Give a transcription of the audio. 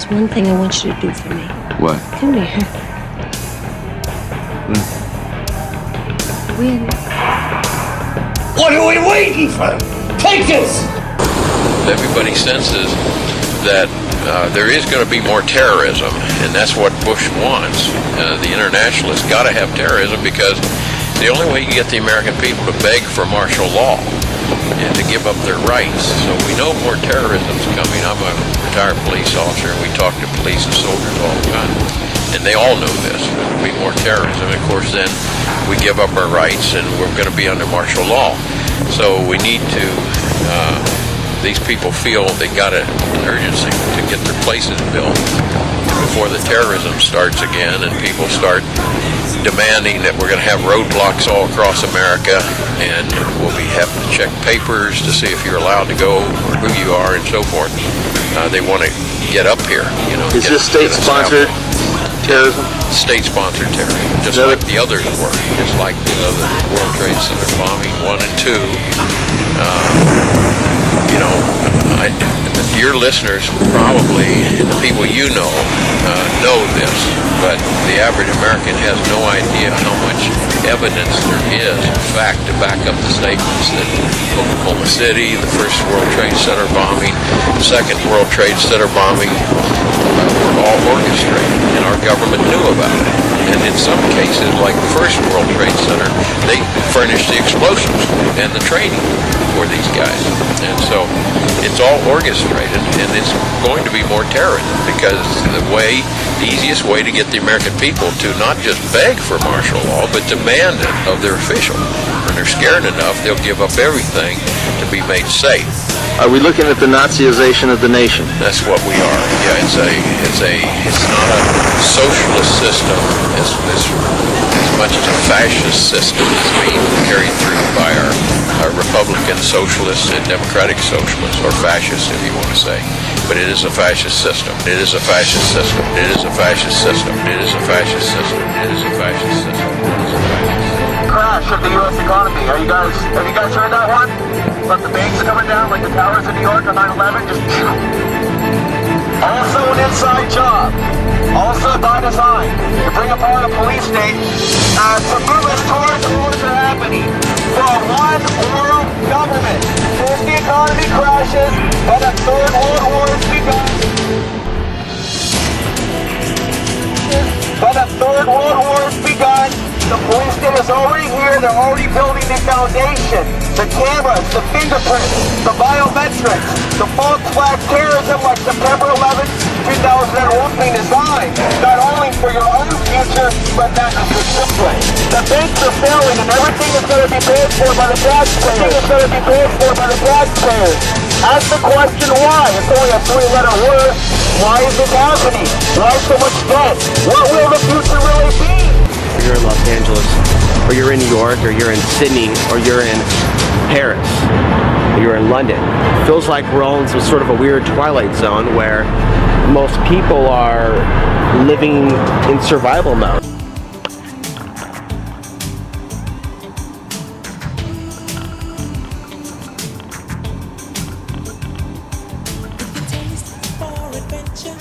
There's one thing I want you to do for me. What? Come here. Win. What are we waiting for? Take this! Everybody senses that there is going to be more terrorism, and that's what Bush wants. The internationalists got to have terrorism because the only way you get the American people to beg for martial law and to give up their rights. So we know more terrorism is coming. I'm a retired police officer, and we talk to police and soldiers all the time, and they all know this. There'll be more terrorism. Of course, then we give up our rights, and we're going to be under martial law. So we need to. These people feel they got an urgency to get their places built before the terrorism starts again and people start demanding that we're going to have roadblocks all across America and we'll be having to check papers to see if you're allowed to go or who you are and so forth. They want to get up here, you know. Is this state-sponsored terrorism? State-sponsored terrorism, just like the others were, just like the other World Trade Center bombing 1 and 2. You know, your listeners probably, the people you know this, but the average American has no idea how much evidence there is, in fact, to back up the statements that Oklahoma City, the first World Trade Center bombing, the second World Trade Center bombing were all orchestrated, and our government knew about it. And in some cases, like the first World Trade Center, they furnished the explosives and the training for these guys. And so it's all orchestrated, and it's going to be more terrorism because the easiest way to get the American people to not just beg for martial law, but demand it of their official. When they're scared enough, they'll give up everything to be made safe. Are we looking at the Nazization of the nation? That's what we are. Yeah, it's not a socialist system as much as a fascist system is being carried through by our Republican socialists and Democratic socialists, or fascists if you want to say. But it is a fascist system. It is a fascist system. It is a fascist system. It is a fascist system. It is a fascist system. It is a fascist system. Crash of the U.S. economy. Have you guys heard that one? Like the banks coming down, like the towers in New York on 9/11, just also an inside job. Also by design to bring apart a police state to move us towards wars are happening. For one world government. If the economy crashes, then a third world war is begun. Then a third world war is begun. The police state is already here. They're already building the foundation. The cameras, the fingerprints, the biometrics, the false flag terrorism like September 11th, 2001 being designed not only for your own future, but that of your children. The banks are failing and everything is going to be paid for by the taxpayers. Everything is going to be paid for by the taxpayers. Ask the question why. It's only a 3-letter word. Why is this happening? Why so much debt? What will the future really be? You're in Los Angeles, or you're in New York, or you're in Sydney, or you're in Paris, or you're in London. It feels like we're all in some sort of a weird twilight zone where most people are living in survival mode. Taste for adventure.